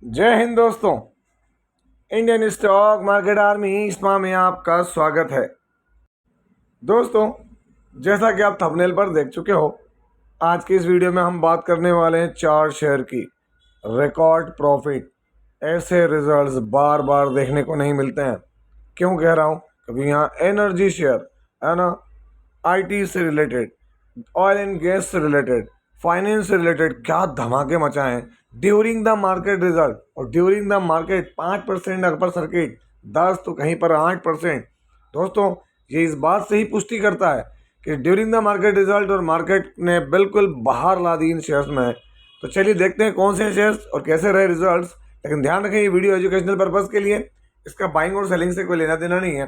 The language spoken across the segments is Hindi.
जय हिंद दोस्तों। इंडियन स्टॉक मार्केट आर्मी इसमा में आपका स्वागत है। दोस्तों, जैसा कि आप थंबनेल पर देख चुके हो, आज की इस वीडियो में हम बात करने वाले हैं 4 शेयर की रिकॉर्ड प्रॉफिट। ऐसे रिजल्ट्स बार बार देखने को नहीं मिलते हैं। क्यों कह रहा हूँ? क्योंकि यहाँ एनर्जी शेयर है ना, आईटी से रिलेटेड, ऑयल एंड गैस से रिलेटेड, फाइनेंस से रिलेटेड क्या धमाके मचाए हैं ड्यूरिंग द मार्केट रिजल्ट। और during the market 5% upper circuit, 10 तो कहीं पर 8%। दोस्तों, ये इस बात से ही पुष्टि करता है कि ड्यूरिंग द मार्केट रिजल्ट और मार्केट ने बिल्कुल बाहर ला दी इन शेयर्स में। तो चलिए देखते हैं कौन से शेयर्स और कैसे रहे रिजल्ट्स। लेकिन ध्यान रखें, ये वीडियो एजुकेशनल पर्पज़ के लिए, इसका बाइंग और सेलिंग से कोई लेना देना नहीं है।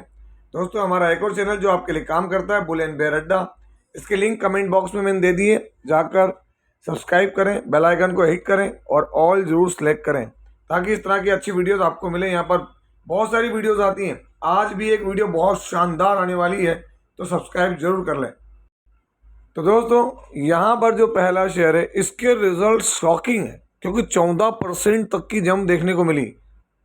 दोस्तों, हमारा एक और चैनल जो आपके लिए काम करता है, बुल एंड बेयर अड्डा, इसके लिंक कमेंट बॉक्स में मैंने दे दिए, जाकर सब्सक्राइब करें, बेल आइकन को हिट करें और ऑल जरूर सेलेक्ट करें ताकि इस तरह की अच्छी वीडियोस आपको मिले। यहाँ पर बहुत सारी वीडियोस आती हैं, आज भी एक वीडियो बहुत शानदार आने वाली है, तो सब्सक्राइब जरूर कर लें। तो दोस्तों, यहाँ पर जो पहला शेयर है, इसके रिजल्ट शॉकिंग है क्योंकि 14% तक की जंप देखने को मिली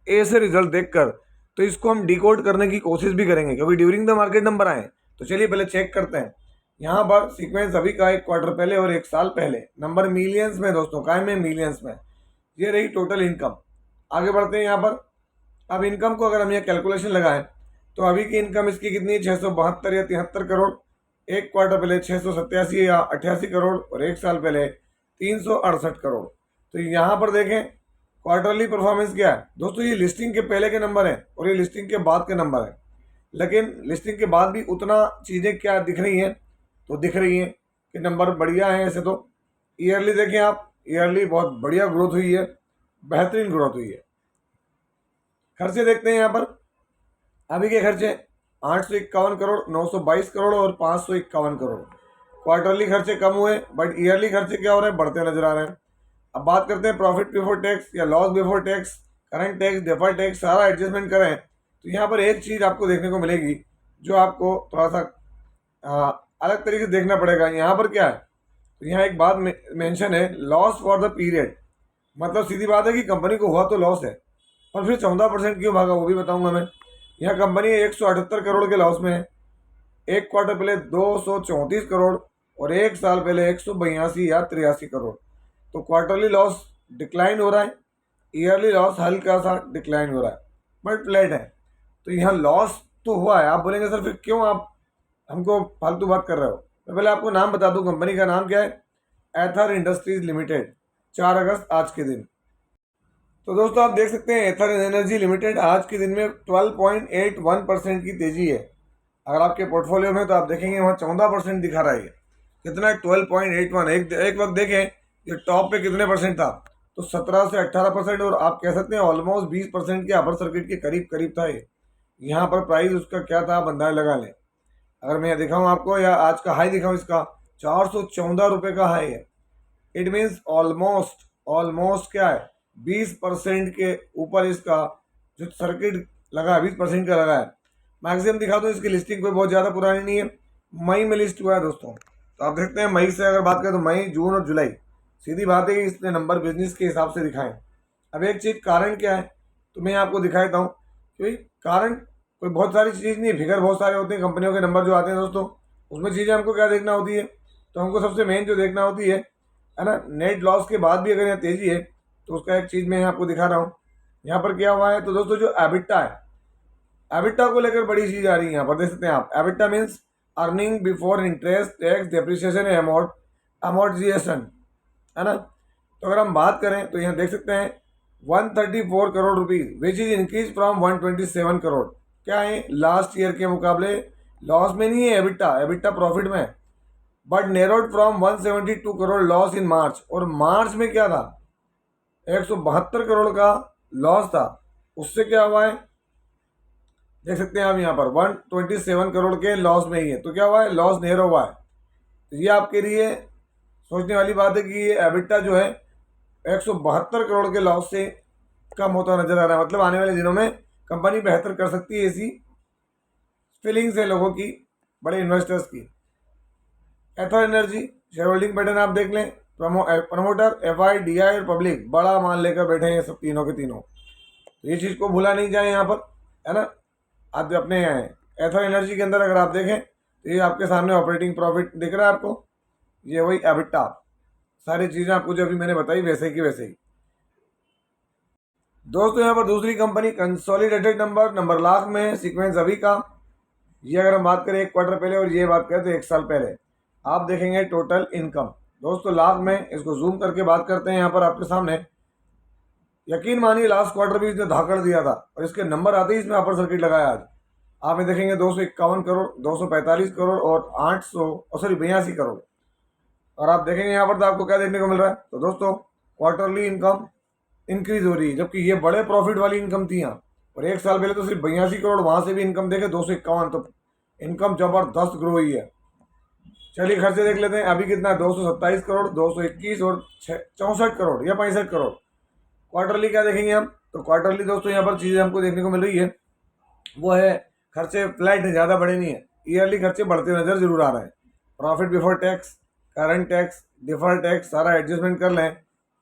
ऐसे रिजल्ट देखकर। तो इसको हम डिकोड करने की कोशिश भी करेंगे क्योंकि ड्यूरिंग द मार्केट नंबर आए। तो चलिए पहले चेक करते हैं। यहाँ पर सीक्वेंस अभी का 1 क्वार्टर पहले और 1 साल पहले, नंबर मिलियंस में दोस्तों, काय में मिलियंस में। ये रही टोटल इनकम। आगे बढ़ते हैं यहाँ पर। अब इनकम को अगर हम यहाँ कैलकुलेशन लगाएं तो अभी की इनकम इसकी कितनी है? 672 या 73 करोड़। 1 क्वार्टर पहले 687 या 88 करोड़ और 1 साल पहले 368 करोड़। तो यहाँ पर देखें क्वार्टरली परफॉर्मेंस क्या है दोस्तों। ये लिस्टिंग के पहले के नंबर हैं और ये लिस्टिंग के बाद के नंबर हैं, लेकिन लिस्टिंग के बाद भी उतना चीज़ें क्या दिख रही हैं, तो दिख रही हैं कि नंबर बढ़िया है। ऐसे तो ईयरली देखें आप, ईयरली बहुत बढ़िया ग्रोथ हुई है, बेहतरीन ग्रोथ हुई है। खर्चे देखते हैं यहाँ पर। अभी के खर्चे 851 करोड़, 922 करोड़ और 551 करोड़। क्वार्टरली खर्चे कम हुए, बट ईयरली खर्चे क्या हो रहे हैं? बढ़ते नजर आ रहे हैं। अब बात करते हैं प्रॉफिट बिफोर टैक्स या loss before tax, current tax, deferred tax, सारा एडजस्टमेंट करें तो यहाँ पर एक चीज़ आपको देखने को मिलेगी जो आपको थोड़ा सा अलग तरीके से देखना पड़ेगा। यहाँ पर क्या है, तो यहाँ एक बात मेंशन है, लॉस फॉर द पीरियड। मतलब सीधी बात है कि कंपनी को हुआ तो लॉस है, और फिर 14% क्यों भागा वो भी बताऊंगा मैं। यहाँ कंपनी 178 करोड़ के लॉस में है। 1 क्वार्टर पहले 234 करोड़ और 1 साल पहले 182 या 83 करोड़। तो क्वार्टरली लॉस डिक्लाइन हो रहा है, ईयरली लॉस हल्का सा डिक्लाइन हो रहा है, बट फ्लैट है। तो यहाँ लॉस तो हुआ है। आप बोलेंगे सर फिर क्यों आप हमको फालतू बात कर रहे हो? मैं पहले आपको नाम बता दूं, कंपनी का नाम क्या है? एथर इंडस्ट्रीज लिमिटेड। 4 अगस्त आज के दिन। तो दोस्तों, आप देख सकते हैं एथर एनर्जी लिमिटेड आज के दिन में 12.81% की तेजी है। अगर आपके पोर्टफोलियो में तो आप देखेंगे वहाँ 14% दिखा रहा है। कितना है? 12.81। एक वक्त देखें ये टॉप पे कितने परसेंट था, तो 17 से 18%, और आप कह सकते हैं ऑलमोस्ट 20% के अपर सर्किट के करीब करीब था ये। यहाँ पर प्राइस उसका क्या था, बंदाए लगा लें। अगर मैं दिखाऊं आपको, या आज का हाई दिखाऊं, इसका 414 रुपये का हाई है। इट मीन्स ऑलमोस्ट क्या है, 20% के ऊपर इसका जो सर्किट लगा है 20% का लगा है। मैक्सिमम दिखा दो, इसकी लिस्टिंग कोई बहुत ज़्यादा पुरानी नहीं है, मई में लिस्ट हुआ है दोस्तों। तो आप देखते हैं मई से अगर बात करें तो मई, जून और जुलाई, सीधी बात है कि इसने नंबर बिजनेस के हिसाब से दिखाएं। अब एक चीज़ कारण क्या है, तो मैं आपको दिखा देता हूँ। क्योंकि कारण कोई बहुत सारी चीज़ नहीं है, फिगर बहुत सारे होते हैं, कंपनियों के नंबर जो आते हैं दोस्तों, उसमें चीज़ें हमको क्या देखना होती है, तो हमको सबसे मेन जो देखना होती है ना, नेट लॉस के बाद भी अगर यहाँ तेजी है तो उसका एक चीज़ मैं आपको दिखा रहा हूँ। यहाँ पर क्या हुआ है, तो दोस्तों जो एबिटा है, एबिटा को लेकर बड़ी चीज़ आ रही है। यहाँ पर देख सकते हैं आप, EBITDA means earning before interest, tax, depreciation, amortisation, है ना। तो अगर हम बात करें तो यहाँ देख सकते हैं 134 crore rupees, which is increase from 127 crore. क्या है, लास्ट ईयर के मुकाबले लॉस में नहीं है एबिटा, एबिटा प्रॉफिट में, but narrowed from 172 crore loss in March. और मार्च में क्या था, 172 करोड़ का लॉस था, उससे क्या हुआ है देख सकते हैं आप यहाँ पर 127 करोड़ के लॉस में ही है। तो क्या हुआ है, लॉस नेरो हुआ है। तो ये आपके लिए सोचने वाली बात है कि ये एबिटा जो है 172 करोड़ के लॉस से कम होता नजर आ रहा है। मतलब आने वाले दिनों में कंपनी बेहतर कर सकती है, ऐसी फीलिंग्स है लोगों की, बड़े इन्वेस्टर्स की। एथर एनर्जी शेयर होल्डिंग पैटर्न आप देख लें प्रमोटर, एफआई, डीआई और पब्लिक बड़ा माल लेकर बैठे हैं ये सब तीनों के तीनों। तो ये चीज़ को भूला नहीं जाए यहाँ पर, है ना। आप अपने एथर एनर्जी के अंदर अगर आप देखें तो ये आपके सामने ऑपरेटिंग प्रॉफिट दिख रहा है आपको, ये वही एबिटा, सारी चीज़ें आपको जो अभी मैंने बताई वैसे की वैसे ही। दोस्तों यहाँ पर दूसरी कंपनी कंसोलिडेटेड नंबर लाख में, सीक्वेंस अभी का। ये अगर हम बात करें एक क्वार्टर पहले और ये बात करें तो एक साल पहले, आप देखेंगे टोटल इनकम दोस्तों लाख में। इसको जूम करके बात करते हैं यहाँ पर आपके सामने। यकीन मानिए लास्ट क्वार्टर भी इसने धाकड़ दिया था और इसके नंबर आते ही इसमें अपर सर्किट लगाया। आज आप ये देखेंगे 251 करोड़, 245 करोड़ और 82 करोड़। और आप देखेंगे यहाँ पर तो आपको क्या देखने को मिल रहा है, तो दोस्तों क्वार्टरली इनकम इंक्रीज हो रही है, जबकि ये बड़े प्रॉफिट वाली इनकम थी यहाँ। और एक साल पहले तो सिर्फ 82 करोड़, वहाँ से भी इनकम देखे 251, तो इनकम जबरदस्त ग्रो हुई है। चलिए खर्चे देख लेते हैं, अभी कितना है, 227 करोड़, 221 और 64 करोड़ या 65 करोड़। क्वार्टरली क्या देखेंगे हम, तो क्वार्टरली दोस्तों यहाँ पर चीज़ें हमको देखने को मिल रही है वो है खर्चे फ्लैट है, ज़्यादा बड़े नहीं है। ईयरली खर्चे बढ़ते नज़र जरूर आ रहे हैं। Profit before tax, current tax, deferred tax सारा एडजस्टमेंट कर लें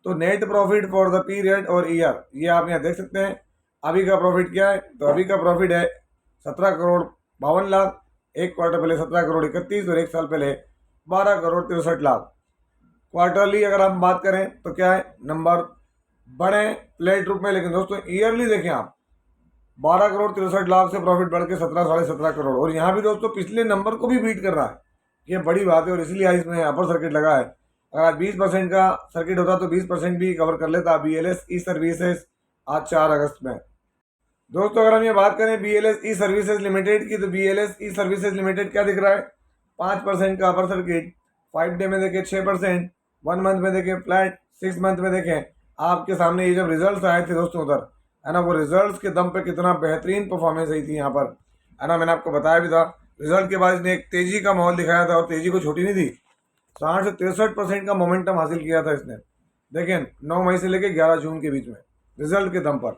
तो net profit for the period और ईयर, ये आप यहाँ देख सकते हैं। अभी का प्रॉफिट क्या है, तो अभी का प्रॉफिट है 17 करोड़ 52 लाख, एक क्वार्टर पहले 17 करोड़ 31 और एक साल पहले 12 करोड़ 63 लाख। क्वार्टरली अगर हम बात करें तो क्या है, नंबर बड़े फ्लैट रूप में, लेकिन दोस्तों ईयरली देखें आप 12 करोड़ 63 लाख से प्रॉफिट बढ़ के 17 करोड़। और यहाँ भी दोस्तों पिछले नंबर को भी बीट कर रहा है, ये बड़ी बात है और इसलिए इसमें अपर सर्किट लगा है। अगर आज 20% का सर्किट होता तो 20% भी कवर कर लेता BLS ई सर्विसेज आज 4 अगस्त में। दोस्तों अगर हम ये बात करें BLS ई सर्विसेज लिमिटेड की, तो BLS ई सर्विसेज लिमिटेड क्या दिख रहा है, 5% का अपर सर्किट, 5 डे में देखें 6%, 1 मंथ में देखें फ्लैट, 6 मंथ में देखें। आपके सामने ये जब रिजल्ट आए थे दोस्तों उधर, है ना, वो रिजल्ट्स के दम पे कितना बेहतरीन परफॉर्मेंस आई थी यहाँ पर, है ना। मैंने आपको बताया भी था रिजल्ट के बाद इसने एक तेजी का माहौल दिखाया था और तेजी को छोटी नहीं थी। 60 से 63% का मोमेंटम हासिल किया था इसने, देखें 9 मई से लेकर 11 जून के बीच में रिजल्ट के दम पर।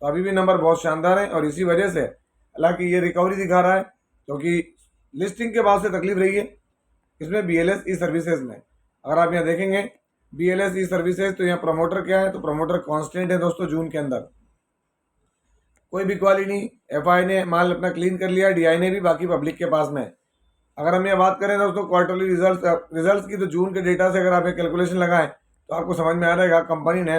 तो अभी भी नंबर बहुत शानदार है और इसी वजह से हालांकि ये रिकवरी दिखा रहा है, क्योंकि लिस्टिंग के बाद से तकलीफ रही है इसमें BLS ई सर्विसेज में। अगर आप यहाँ देखेंगे BLS ई सर्विसेज, तो यहाँ प्रमोटर क्या है, तो प्रमोटर कांस्टेंट है दोस्तों जून के अंदर, कोई बिकवाली नहीं। FI ने माल अपना क्लीन कर लिया, DI ने भी, बाकी पब्लिक के पास में। अगर हम ये बात करें दोस्तों क्वार्टरली रिजल्ट्स की, तो जून के डेटा से अगर आप एक कैलकुलेशन लगाएं तो आपको समझ में आ रहेगा कंपनी ने,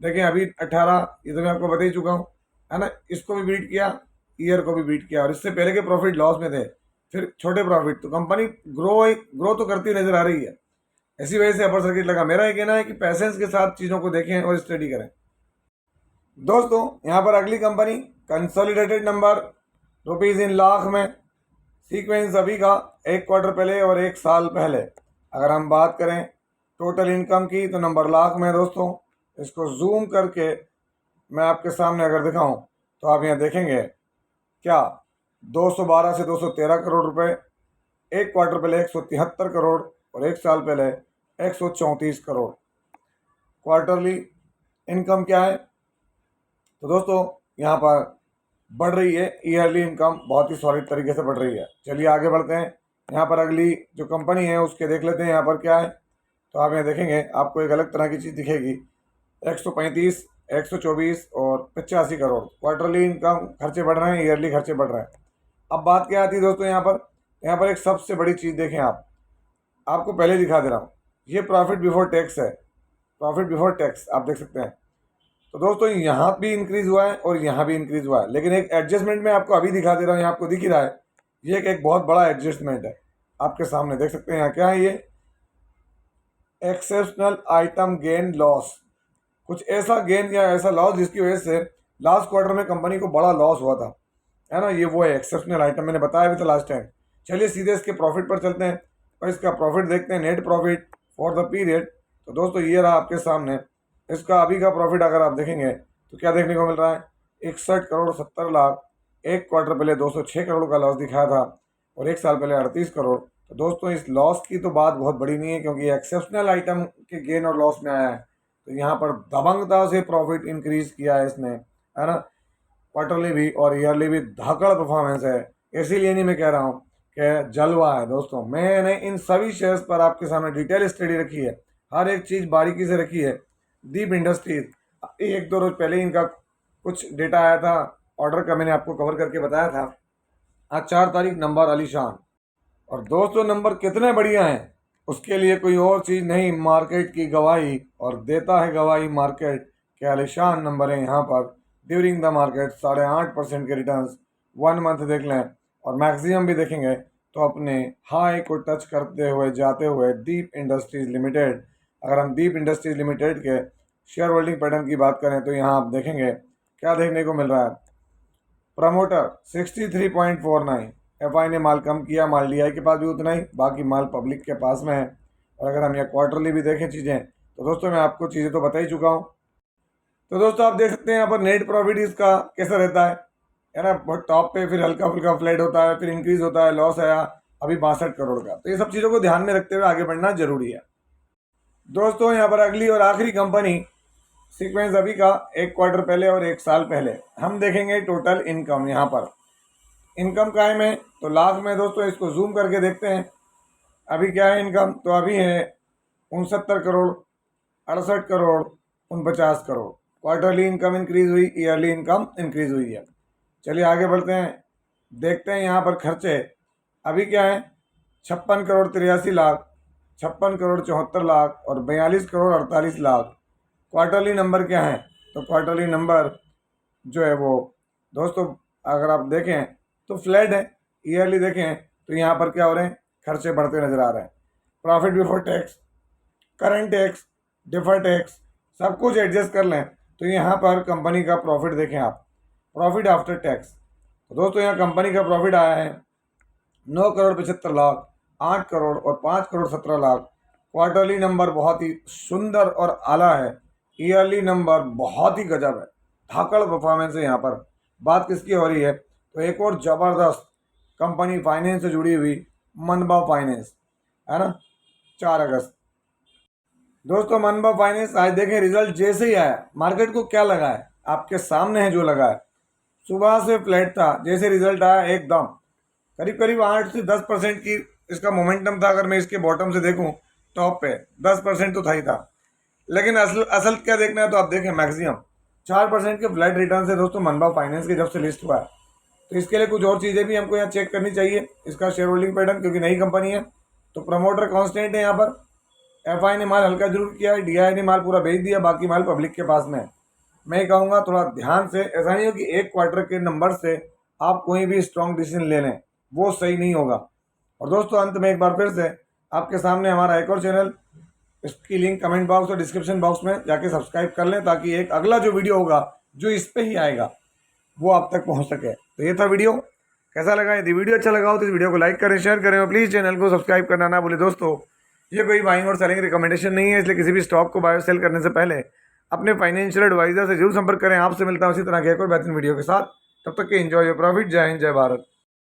देखें अभी 18, ये तो मैं आपको बता ही चुका हूँ, है ना, इसको भी बीट किया, ईयर को भी बीट किया और इससे पहले के प्रॉफिट लॉस में थे, फिर छोटे प्रॉफिट। तो कंपनी ग्रो तो करती नजर आ रही है, इसी वजह से अपर सर्किट लगा। मेरा ये कहना है कि पैसेंस के साथ चीज़ों को देखें और स्टडी करें। दोस्तों यहाँ पर अगली company consolidated number rupees in lakh में, सीक्वेंस अभी का एक क्वार्टर पहले और एक साल पहले। अगर हम बात करें टोटल इनकम की, तो नंबर लाख में दोस्तों, इसको जूम करके मैं आपके सामने अगर दिखाऊं तो आप यहाँ देखेंगे क्या 212 से 213 करोड़ रुपए, एक क्वार्टर पहले 173 करोड़ और एक साल पहले 134 करोड़। क्वार्टरली इनकम क्या है, तो दोस्तों यहाँ पर बढ़ रही है, ईयरली इनकम बहुत ही सॉलिड तरीके से बढ़ रही है। चलिए आगे बढ़ते हैं, यहाँ पर अगली जो कंपनी है उसके देख लेते हैं यहाँ पर क्या है। तो आप यहाँ देखेंगे आपको एक अलग तरह की चीज़ दिखेगी, 135, 124 और 85 करोड़। क्वार्टरली इनकम खर्चे बढ़ रहे हैं, ईयरली खर्चे बढ़ रहे हैं। अब बात क्या आती है दोस्तों, यहाँ पर एक सबसे बड़ी चीज़ देखें आप, आपको पहले दिखा दे रहा हूँ, ये प्रॉफिट बिफोर टैक्स है, प्रॉफिट बिफोर टैक्स आप देख सकते हैं। तो दोस्तों यहाँ भी इंक्रीज हुआ है और यहाँ भी इंक्रीज हुआ है, लेकिन एक एडजस्टमेंट में आपको अभी दिखा दे रहा हूँ, यहाँ आपको दिख ही रहा है, ये एक बहुत बड़ा एडजस्टमेंट है, आपके सामने देख सकते हैं। यहाँ क्या है, ये एक्सेप्शनल आइटम गेन लॉस, कुछ ऐसा गेन या ऐसा लॉस जिसकी वजह से लास्ट क्वार्टर में कंपनी को बड़ा लॉस हुआ था, है ना, ये वो है एक्सेप्शनल आइटम, मैंने बताया भी था लास्ट टाइम। चलिए सीधे इसके प्रॉफिट पर चलते हैं और इसका प्रॉफिट देखते हैं, net profit for the period. तो दोस्तों ये रहा आपके सामने, इसका अभी का प्रॉफिट अगर आप देखेंगे तो क्या देखने को मिल रहा है, 61 करोड़ 70 लाख, एक क्वार्टर पहले 206 करोड़ का लॉस दिखाया था और एक साल पहले 38 करोड़। तो दोस्तों इस लॉस की तो बात बहुत बड़ी नहीं है, क्योंकि एक्सेप्शनल आइटम के गेन और लॉस में आया है, तो यहाँ पर दबंगता से प्रॉफिट इंक्रीज किया है इसने, है ना। क्वार्टरली भी और ईयरली भी धाकड़ परफॉर्मेंस है, इसीलिए नहीं मैं कह रहा हूँ कि जलवा है दोस्तों। मैंने इन सभी शेयर्स पर आपके सामने डिटेल स्टडी रखी है, हर एक चीज़ बारीकी से रखी है। दीप इंडस्ट्रीज, एक दो रोज पहले इनका कुछ डेटा आया था ऑर्डर का, मैंने आपको कवर करके बताया था। आज 4 तारीख, नंबर आलीशान। और दोस्तों नंबर कितने बढ़िया हैं उसके लिए कोई और चीज़ नहीं, मार्केट की गवाही, और देता है गवाही मार्केट के आलीशान नंबर है यहाँ पर। ड्यूरिंग द मार्केट 8.5% के रिटर्न्स 1 मंथ देख लें और मैक्सिमम भी देखेंगे तो अपने हाई को टच करते हुए जाते हुए दीप इंडस्ट्रीज लिमिटेड। अगर हम दीप इंडस्ट्रीज लिमिटेड के शेयर होल्डिंग पैटर्न की बात करें तो यहाँ आप देखेंगे क्या देखने को मिल रहा है। प्रमोटर 63.49, एफआई ने माल कम किया, माल डीआई के पास भी उतना ही, बाकी माल पब्लिक के पास में है। और अगर हम यहाँ क्वार्टरली भी देखें चीज़ें तो दोस्तों मैं आपको चीज़ें तो बता ही चुका हूँ। तो दोस्तों आप देख सकते हैं यहाँ पर नेट प्रॉफिट इसका कैसा रहता है ना, बहुत टॉप पे, फिर हल्का फुल्का फ्लैट होता है, फिर इंक्रीज होता है, लॉस आया अभी 62 करोड़ का। तो ये सब चीज़ों को ध्यान में रखते हुए आगे बढ़ना जरूरी है। दोस्तों यहाँ पर अगली और आखिरी कंपनी सीक्वेंस अभी का 1 क्वार्टर पहले और 1 साल पहले हम देखेंगे टोटल इनकम। यहाँ पर इनकम कायम है तो लाख में दोस्तों इसको जूम करके देखते हैं अभी क्या है इनकम। तो अभी है 69 crore, 68 crore, 49 crore. Quarterly income increase हुई, ईयरली इनकम इंक्रीज हुई है। चलिए आगे बढ़ते हैं, देखते हैं यहाँ पर खर्चे अभी क्या है। 56 करोड़ 83 लाख, 56 करोड़ 74 लाख और 42 करोड़ 48 लाख। क्वार्टरली नंबर क्या है, तो क्वार्टरली नंबर जो है वो दोस्तों अगर आप देखें तो फ्लैट है। ईयरली देखें तो यहाँ पर क्या हो रहे हैं, खर्चे बढ़ते नजर आ रहे हैं। Profit before tax, current tax, defer tax सब कुछ एडजस्ट कर लें तो यहाँ पर कंपनी का प्रॉफिट देखें आप, प्रॉफिट आफ्टर टैक्स। तो दोस्तों यहाँ कंपनी का प्रॉफिट आया है 9 करोड़ 75 लाख, 8 करोड़ और 5 करोड़ 17 लाख। क्वार्टरली नंबर बहुत ही सुंदर और आला है, ईयरली नंबर बहुत ही गजब है, धाकड़ परफॉर्मेंस है। यहाँ पर बात किसकी हो रही है, तो एक और ज़बरदस्त कंपनी फाइनेंस से जुड़ी हुई मनबा फाइनेंस है ना, 4 अगस्त। दोस्तों मनबा फाइनेंस आज देखें रिजल्ट जैसे ही आया, मार्केट को क्या लगा है आपके सामने है जो लगा है। सुबह से फ्लैट था, जैसे रिजल्ट आया एकदम करीब करीब 8 से 10% की इसका मोमेंटम था। अगर मैं इसके बॉटम से देखूं टॉप पे 10% तो था ही था, लेकिन असल क्या देखना है तो आप देखें मैक्सिमम 4% के फ्लैट रिटर्न से दोस्तों मनबा फाइनेंस के जब से लिस्ट हुआ है। तो इसके लिए कुछ और चीज़ें भी हमको यहाँ चेक करनी चाहिए, इसका शेयर होल्डिंग पैटर्न, क्योंकि नई कंपनी है। तो प्रमोटर कांस्टेंट है यहाँ पर, एफआई ने माल हल्का जरूर किया है, डीआई ने माल पूरा बेच दिया, बाकी माल पब्लिक के पास में है। मैं कहूँगा थोड़ा ध्यान से, ऐसा नहीं हो कि 1 क्वार्टर के नंबर से आप कोई भी स्ट्रॉन्ग डिसीजन ले लें, वो सही नहीं होगा। और दोस्तों अंत में एक बार फिर से आपके सामने हमारा एक और चैनल, इसकी लिंक कमेंट बॉक्स और डिस्क्रिप्शन बॉक्स में जाके सब्सक्राइब कर लें, ताकि एक अगला जो वीडियो होगा जो इस पे ही आएगा वो आप तक पहुंच सके। तो ये था वीडियो, कैसा लगा? यदि वीडियो अच्छा लगा हो तो इस वीडियो को लाइक करें, शेयर करें और प्लीज़ चैनल को सब्सक्राइब करना ना भूलें। दोस्तों ये कोई बाइंग और सेलिंग रिकमेंडेशन नहीं है, इसलिए किसी भी स्टॉक को बाय और सेल करने से पहले अपने फाइनेंशियल एडवाइजर से जरूर संपर्क करें। आपसे मिलता हूं इसी तरह के एक और बेहतरीन वीडियो के साथ, तब तक के एंजॉय योर प्रॉफिट। जय हिंद, जय भारत।